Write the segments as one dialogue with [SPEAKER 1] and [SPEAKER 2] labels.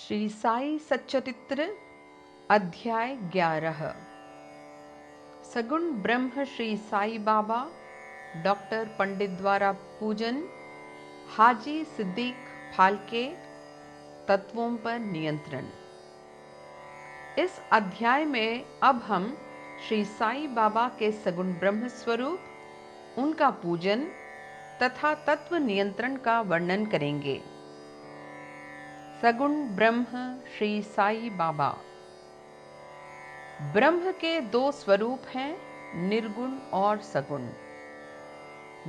[SPEAKER 1] श्री साई सच्चरित्र अध्याय 11। सगुण ब्रह्म श्री साई बाबा डॉक्टर पंडित द्वारा पूजन। हाजी सिद्दीक फाल्के तत्वों पर नियंत्रण। इस अध्याय में अब हम श्री साई बाबा के सगुण ब्रह्म स्वरूप, उनका पूजन तथा तत्व नियंत्रण का वर्णन करेंगे। सगुण ब्रह्म श्री साई बाबा। ब्रह्म के दो स्वरूप हैं, निर्गुण और सगुण।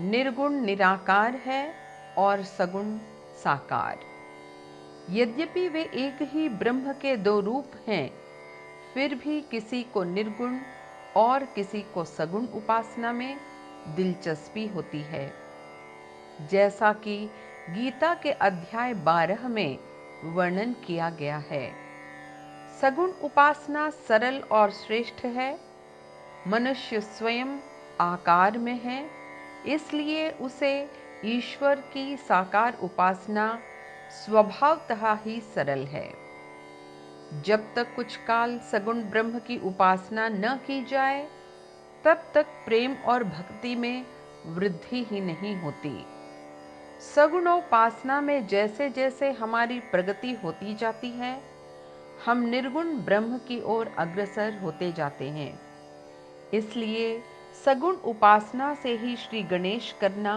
[SPEAKER 1] निर्गुण निराकार है और सगुण साकार। यद्यपि वे एक ही ब्रह्म के दो रूप हैं, फिर भी किसी को निर्गुण और किसी को सगुण उपासना में दिलचस्पी होती है। जैसा कि गीता के अध्याय 12 में वर्णन किया गया है। सगुण उपासना सरल और श्रेष्ठ है। मनुष्य स्वयं आकार में है, इसलिए उसे ईश्वर की साकार उपासना स्वभावतः ही सरल है। जब तक कुछ काल सगुण ब्रह्म की उपासना न की जाए, तब तक प्रेम और भक्ति में वृद्धि ही नहीं होती। सगुणोपासना में जैसे जैसे हमारी प्रगति होती जाती है, हम निर्गुण ब्रह्म की ओर अग्रसर होते जाते हैं। इसलिए सगुण उपासना से ही श्री गणेश करना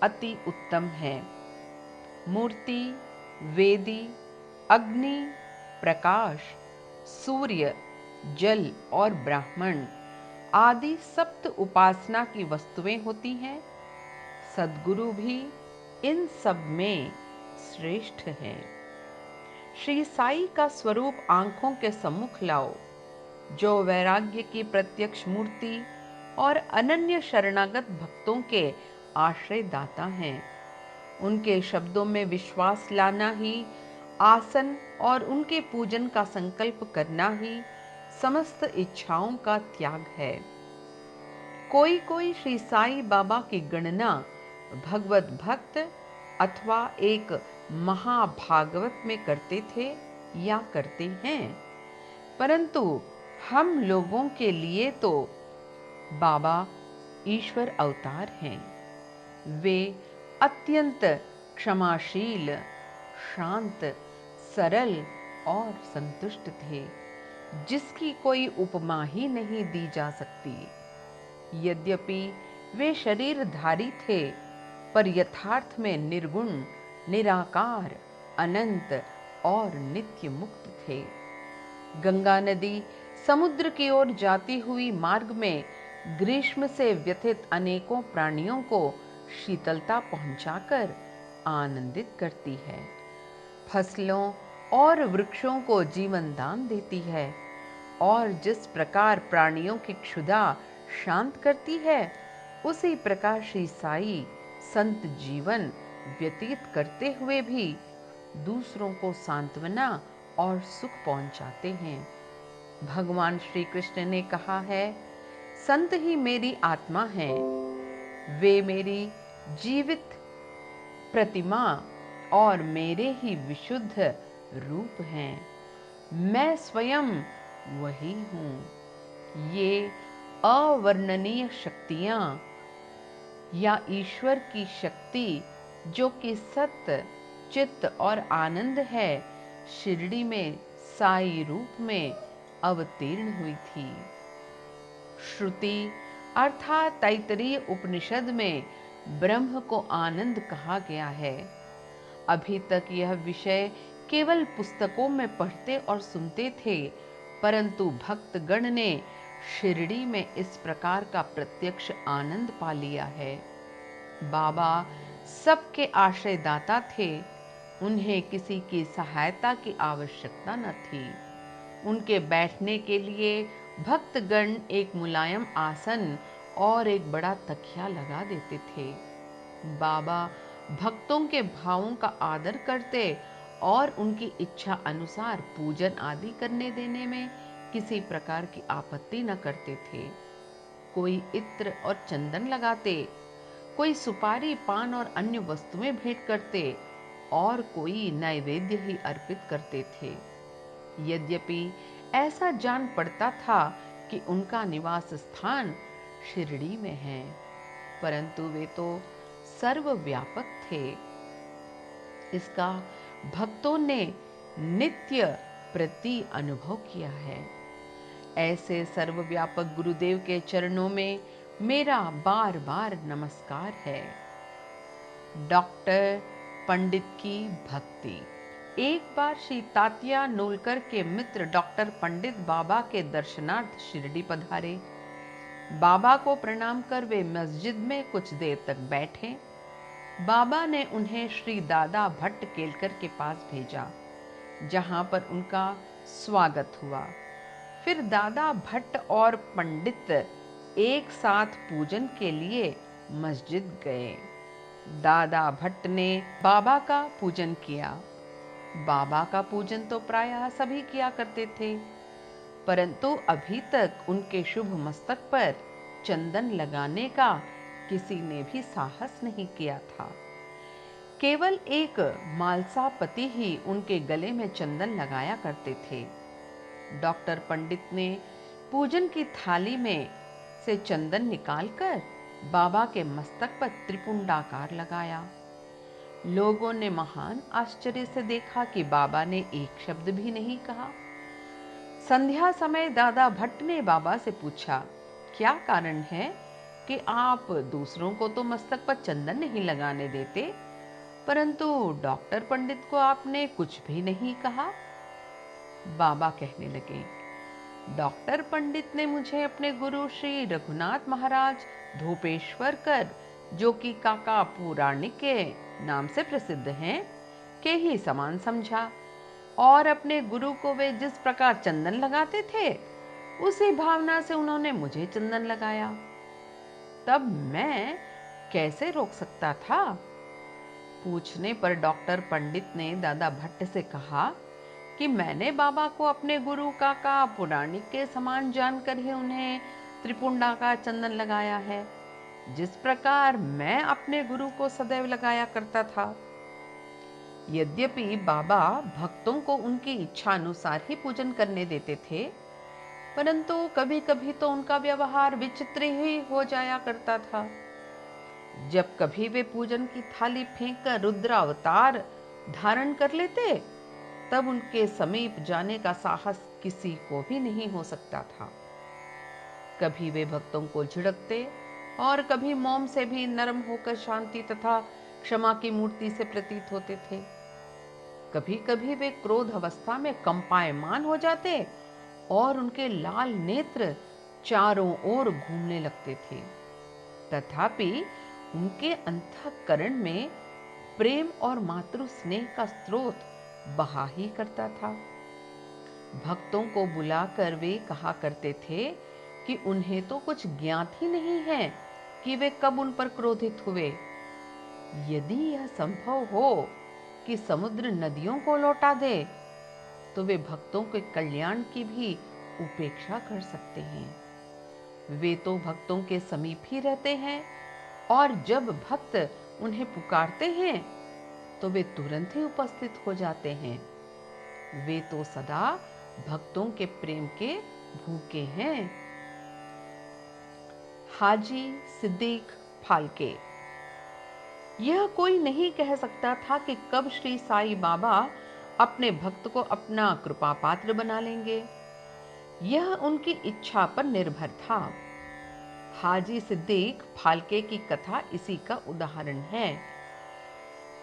[SPEAKER 1] अति उत्तम है। मूर्ति, वेदी, अग्नि, प्रकाश, सूर्य, जल और ब्राह्मण आदि सप्त उपासना की वस्तुएं होती हैं। सद्गुरु भी इन सब में श्रेष्ठ हैं। श्री साई का स्वरूप आंखों के सम्मुख लाओ, जो वैराग्य की प्रत्यक्ष मूर्ति और अनन्य शरणागत भक्तों के आश्रय दाता हैं। उनके शब्दों में विश्वास लाना ही आसन और उनके पूजन का संकल्प करना ही समस्त इच्छाओं का त्याग है। कोई कोई श्री साई बाबा की गणना भगवत भक्त अथवा एक महाभागवत में करते थे या करते हैं, परंतु हम लोगों के लिए तो बाबा ईश्वर अवतार हैं। वे अत्यंत क्षमाशील, शांत, सरल और संतुष्ट थे, जिसकी कोई उपमा ही नहीं दी जा सकती। यद्यपि वे शरीरधारी थे, पर यथार्थ में निर्गुण, निराकार, अनंत और नित्य मुक्त थे। गंगा नदी समुद्र की ओर जाती हुई मार्ग में ग्रीष्म से व्यथित अनेकों प्राणियों को शीतलता पहुंचाकर आनंदित करती है। फसलों और वृक्षों को जीवन दान देती है और जिस प्रकार प्राणियों की क्षुधा शांत करती है, उसी प्रकार श्री साई संत जीवन व्यतीत करते हुए भी दूसरों को सांत्वना और सुख पहुंचाते हैं। भगवान श्री कृष्ण ने कहा है, संत ही मेरी आत्मा हैं, वे मेरी जीवित प्रतिमा और मेरे ही विशुद्ध रूप हैं। मैं स्वयं वही हूँ। ये अवर्णनीय शक्तियाँ या ईश्वर की शक्ति, जो कि सत्य, चित्त और आनंद है, शिरडी में साई रूप में अवतीर्ण हुई थी। श्रुति अर्थात तैत्तरीय उपनिषद में ब्रह्म को आनंद कहा गया है। अभी तक यह विषय केवल पुस्तकों में पढ़ते और सुनते थे, परंतु भक्तगण ने शिरडी में इस प्रकार का प्रत्यक्ष आनंद पा लिया है। बाबा सबके आश्रयदाता थे, उन्हें किसी की सहायता की आवश्यकता न थी। उनके बैठने के लिए भक्तगण एक मुलायम आसन और एक बड़ा तकिया लगा देते थे। बाबा भक्तों के भावों का आदर करते और उनकी इच्छा अनुसार पूजन आदि करने देने में किसी प्रकार की आपत्ति न करते थे। कोई इत्र और चंदन लगाते, कोई सुपारी, पान और अन्य वस्तुएं भेंट करते और कोई नैवेद्य ही अर्पित करते थे। यद्यपि ऐसा जान पड़ता था कि उनका निवास स्थान शिरडी में है, परंतु वे तो सर्वव्यापक थे। इसका भक्तों ने नित्य प्रति अनुभव किया है। ऐसे सर्वव्यापक गुरुदेव के चरणों में मेरा बार बार नमस्कार है। डॉक्टर पंडित की भक्ति। एक बार श्री तात्या नूलकर के मित्र डॉक्टर पंडित बाबा के दर्शनार्थ शिरडी पधारे। बाबा को प्रणाम कर वे मस्जिद में कुछ देर तक बैठे। बाबा ने उन्हें श्री दादा भट्ट केलकर के पास भेजा, जहां पर उनका स्वागत हुआ। फिर दादा भट्ट और पंडित एक साथ पूजन के लिए मस्जिद गए। दादा भट्ट ने बाबा का पूजन किया। बाबा का पूजन तो प्रायः सभी किया करते थे, परंतु अभी तक उनके शुभ मस्तक पर चंदन लगाने का किसी ने भी साहस नहीं किया था। केवल एक मालसापति ही उनके गले में चंदन लगाया करते थे। डॉक्टर पंडित ने पूजन की थाली में से चंदन निकालकर बाबा के मस्तक पर त्रिपुंडाकार लगाया। लोगों ने महान आश्चर्य से देखा कि बाबा ने एक शब्द भी नहीं कहा। संध्या समय दादा भट्ट ने बाबा से पूछा, क्या कारण है कि आप दूसरों को तो मस्तक पर चंदन नहीं लगाने देते, परंतु डॉक्टर पंडित को आपने कुछ भी नहीं कहा? बाबा कहने लगे, डॉक्टर पंडित ने मुझे अपने गुरु श्री रघुनाथ महाराज धोपेश्वर कर, जो कि काका पुराणिक के नाम से प्रसिद्ध हैं, के ही समान समझा और अपने गुरु को वे जिस प्रकार चंदन लगाते थे, उसी भावना से उन्होंने मुझे चंदन लगाया। तब मैं कैसे रोक सकता था? पूछने पर डॉक्टर पंडित ने दादा भट्ट से कहा कि मैंने बाबा को अपने गुरु काका पुराणिक के समान जानकर ही उन्हें त्रिपुंडा का चंदन लगाया है, जिस प्रकार मैं अपने गुरु को सदैव लगाया करता था। यद्यपि बाबा भक्तों को उनकी इच्छा अनुसार ही पूजन करने देते थे, परंतु कभी कभी तो उनका व्यवहार विचित्र ही हो जाया करता था। जब कभी वे पूजन की थाली फेंककर रुद्र अवतार धारण कर लेते, तब उनके समीप जाने का साहस किसी को भी नहीं हो सकता था। कभी वे भक्तों को झिड़कते और कभी मौन से भी नरम होकर शांति तथा क्षमा की मूर्ति से प्रतीत होते थे। कभी कभी वे क्रोध अवस्था में कंपायमान हो जाते और उनके लाल नेत्र चारों ओर घूमने लगते थे। तथापि उनके अंतःकरण में प्रेम और मातृ स्नेह का स्रोत बहा ही करता था। भक्तों को बुलाकर वे कहा करते थे कि उन्हें तो कुछ ज्ञात ही नहीं है कि वे कब उन पर क्रोधित हुए। यदि यह संभव हो कि समुद्र नदियों को लौटा दे, तो वे भक्तों के कल्याण की भी उपेक्षा कर सकते हैं। वे तो भक्तों के समीप ही रहते हैं और जब भक्त उन्हें पुकारते हैं तो वे तुरंत ही उपस्थित हो जाते हैं। वे तो सदा भक्तों के प्रेम के भूखे हैं। हाजी सिद्दीक फाल्के। यह कोई नहीं कह सकता था कि कब श्री साईं बाबा अपने भक्त को अपना कृपा पात्र बना लेंगे। यह उनकी इच्छा पर निर्भर था। हाजी सिद्दीक फाल्के की कथा इसी का उदाहरण है।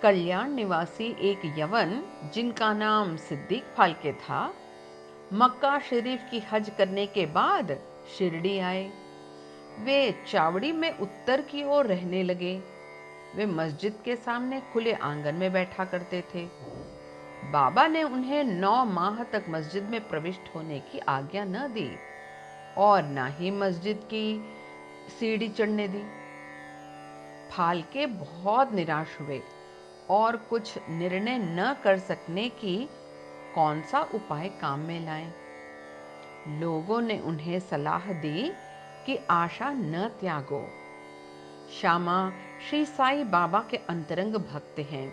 [SPEAKER 1] कल्याण निवासी एक यवन, जिनका नाम सिद्दीक फाल्के था, मक्का शरीफ की हज करने के बाद शिरडी आए। वे चावड़ी में उत्तर की ओर रहने लगे। वे मस्जिद के सामने खुले आंगन में बैठा करते थे। बाबा ने उन्हें 9 माह तक मस्जिद में प्रविष्ट होने की आज्ञा न दी और न ही मस्जिद की सीढ़ी चढ़ने दी। फाल्के बहुत निराश हुए और कुछ निर्णय न कर सकने की कौन सा उपाय काम में लाएं। लोगों ने उन्हें सलाह दी कि आशा न त्यागो। श्यामा श्री साईं बाबा के अंतरंग भक्त हैं,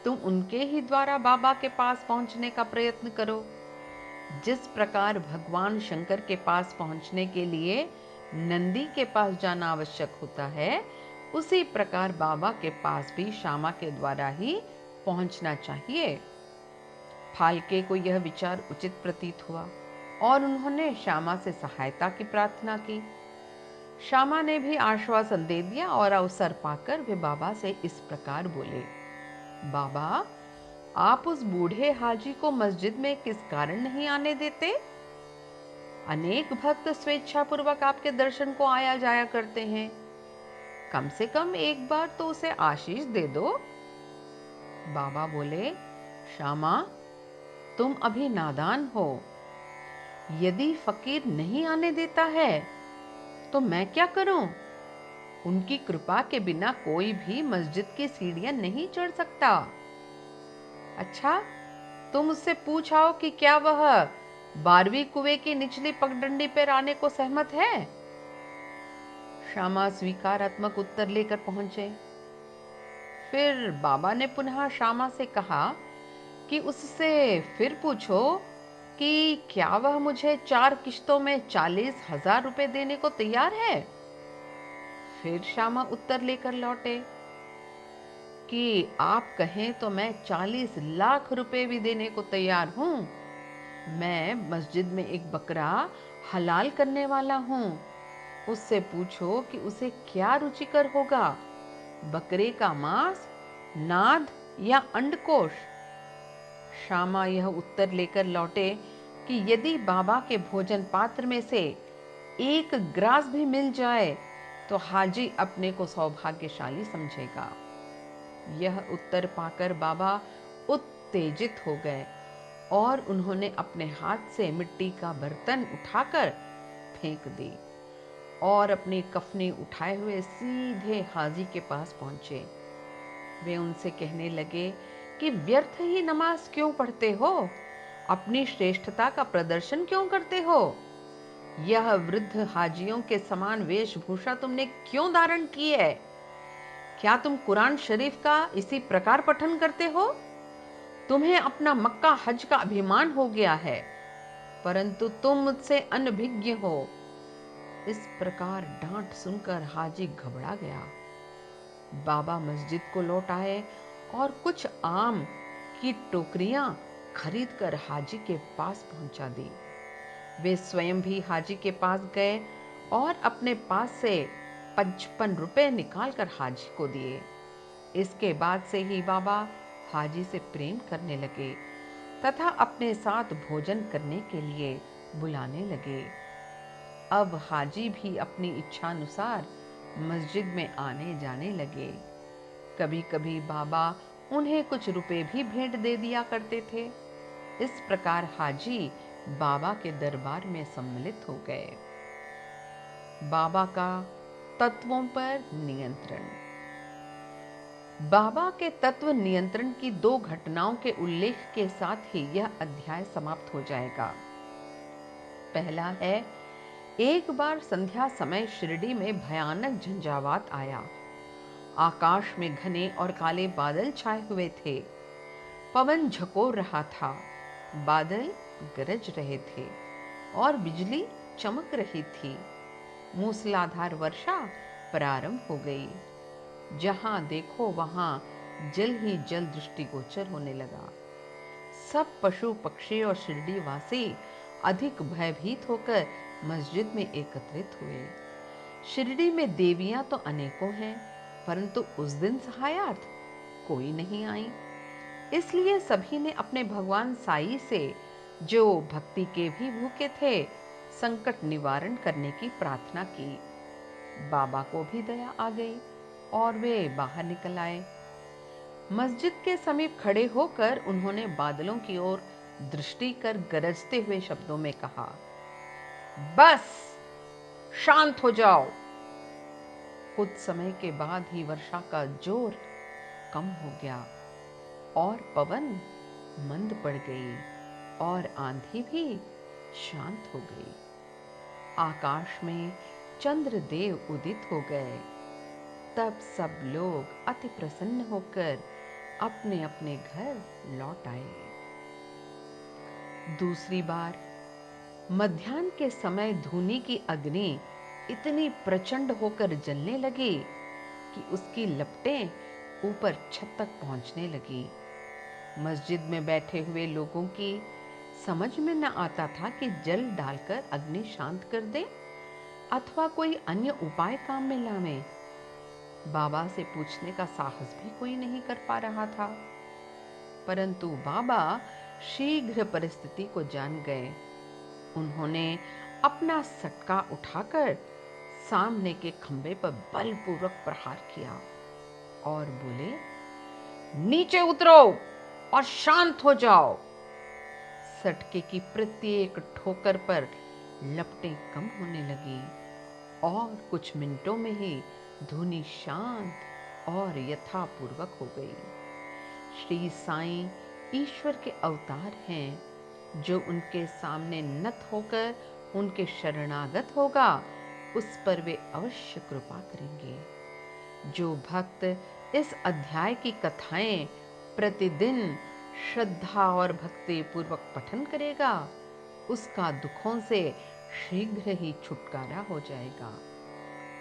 [SPEAKER 1] तुम उनके ही द्वारा बाबा के पास पहुंचने का प्रयत्न करो। जिस प्रकार भगवान शंकर के पास पहुंचने के लिए नंदी के पास जाना आवश्यक होता है, उसी प्रकार बाबा के पास भी श्यामा के द्वारा ही पहुंचना चाहिए। फाल्के को यह विचार उचित प्रतीत हुआ और उन्होंने श्यामा से सहायता की प्रार्थना की। श्यामा ने भी आश्वासन दे दिया और अवसर पाकर वे बाबा से इस प्रकार बोले, बाबा, आप उस बूढ़े हाजी को मस्जिद में किस कारण नहीं आने देते? अनेक भक्त स्वेच्छापूर्वक आपके दर्शन को आया जाया करते हैं। कम से कम एक बार तो उसे आशीष दे दो। बाबा बोले, श्यामा, तुम अभी नादान हो। यदि फकीर नहीं आने देता है तो मैं क्या करूं? उनकी कृपा के बिना कोई भी मस्जिद की सीढ़ियां नहीं चढ़ सकता। अच्छा, तुम उससे पूछाओ कि क्या वह 12वीं कुएं की निचली पगडंडी पर आने को सहमत है। श्यामा स्वीकारात्मक उत्तर लेकर पहुंचे। फिर बाबा ने पुनः श्यामा से कहा कि उससे फिर पूछो कि क्या वह मुझे 4 किश्तों में 40,000 रुपए देने को तैयार है। फिर श्यामा उत्तर लेकर लौटे कि आप कहें तो मैं 40 लाख रुपए भी देने को तैयार हूं। मैं मस्जिद में एक बकरा हलाल करने वाला हूं। उससे पूछो कि उसे क्या रुचिकर होगा, बकरे का मांस, नाद या अंडकोश। श्यामा यह उत्तर लेकर लौटे कि यदि बाबा के भोजन पात्र में से एक ग्रास भी मिल जाए तो हाजी अपने को सौभाग्यशाली समझेगा। यह उत्तर पाकर बाबा उत्तेजित हो गए और उन्होंने अपने हाथ से मिट्टी का बर्तन उठाकर फेंक दी और अपनी कफनी उठाए हुए सीधे हाजी के पास पहुंचे। वे उनसे कहने लगे कि व्यर्थ ही नमाज क्यों पढ़ते हो? अपनी श्रेष्ठता का प्रदर्शन क्यों करते हो? यह वृद्ध हाजियों के समान वेशभूषा तुमने क्यों धारण की है? क्या तुम कुरान शरीफ का इसी प्रकार पठन करते हो? तुम्हें अपना मक्का हज का अभिमान हो गया है, परंतु तुम मुझसे अनभिज्ञ हो। इस प्रकार डांट सुनकर हाजी घबरा गया। बाबा मस्जिद को लौट आए और कुछ आम की टोकरियां खरीद कर हाजी के पास पहुंचा दी। वे स्वयं भी हाजी के पास गए और अपने पास से 55 रुपए निकालकर हाजी को दिए। इसके बाद से ही बाबा हाजी से प्रेम करने लगे तथा अपने साथ भोजन करने के लिए बुलाने लगे। अब हाजी भी अपनी इच्छानुसार मस्जिद में आने जाने लगे। कभी कभी बाबा उन्हें कुछ रुपए भी भेंट दे दिया करते थे। इस प्रकार हाजी बाबा के दरबार में सम्मिलित हो गए। बाबा का तत्वों पर नियंत्रण। बाबा के तत्व नियंत्रण की 2 घटनाओं के उल्लेख के साथ ही यह अध्याय समाप्त हो जाएगा। पहला है, एक बार संध्या समय शिरडी में भयानक झंझावात आया। आकाश में घने और काले बादल छाए हुए थे। पवन झकोर रहा था, बादल गरज रहे थे और बिजली चमक रही थी। मूसलाधार वर्षा प्रारंभ हो गई। जहां देखो वहां जल ही जल दृष्टिगोचर होने लगा। सब पशु पक्षी और शिरडी वासी अधिक भयभीत होकर मस्जिद में एकत्रित हुए। शिरडी में देवियां तो अनेकों हैं, परंतु उस दिन सहायार्थ कोई नहीं आई। इसलिए सभी ने अपने भगवान साईं से, जो भक्ति के भी भूखे थे, संकट निवारण करने की प्रार्थना की। बाबा को भी दया आ गई और वे बाहर निकल आए। मस्जिद के समीप खड़े होकर उन्होंने बादलों की ओर दृष्टि कर गरजते हुए शब्दों में कहा, बस शांत हो जाओ। कुछ समय के बाद ही वर्षा का जोर कम हो गया और पवन मंद पड़ गई और आंधी भी शांत हो गई। आकाश में चंद्रदेव उदित हो गए। तब सब लोग अति प्रसन्न होकर अपने अपने घर लौट आए। दूसरी बार मध्याह्न के समय धूनी की अग्नि इतनी प्रचंड होकर जलने लगी कि उसकी लपटें ऊपर छत तक पहुंचने लगी। मस्जिद में बैठे हुए लोगों की समझ में न आता था कि जल डालकर अग्नि शांत कर दे अथवा कोई अन्य उपाय काम में लावे। बाबा से पूछने का साहस भी कोई नहीं कर पा रहा था, परंतु बाबा शीघ्र परिस्थिति को जान गए। उन्होंने अपना सटका उठाकर सामने के खंबे पर बलपूर्वक प्रहार किया और बोले, नीचे उतरो और शांत हो जाओ। सटके की प्रत्येक ठोकर पर लपटें कम होने लगी और कुछ मिनटों में ही धुनी शांत और यथापूर्वक हो गई। श्री साईं ईश्वर के अवतार हैं। जो उनके सामने नत होकर उनके शरणागत होगा, उस पर वे अवश्य कृपा करेंगे। जो भक्त इस अध्याय की कथाएं प्रतिदिन श्रद्धा और भक्ति पूर्वक पठन करेगा, उसका दुखों से शीघ्र ही छुटकारा हो जाएगा।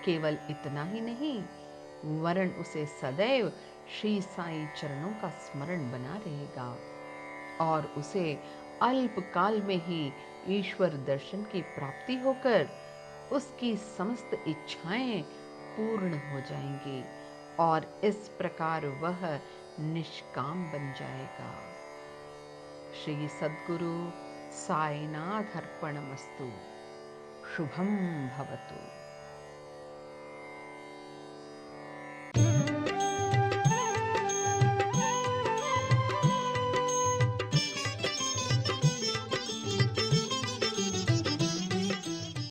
[SPEAKER 1] केवल इतना ही नहीं, वरन उसे सदैव श्री साईं चरणों का स्मरण बना रहेगा और उसे अल्पकाल में ही ईश्वर दर्शन की प्राप्ति होकर उसकी समस्त इच्छाएं पूर्ण हो जाएंगी और इस प्रकार वह निष्काम बन जाएगा। श्री सद्गुरु साईनाथ अर्पणमस्तु। शुभम भवतु।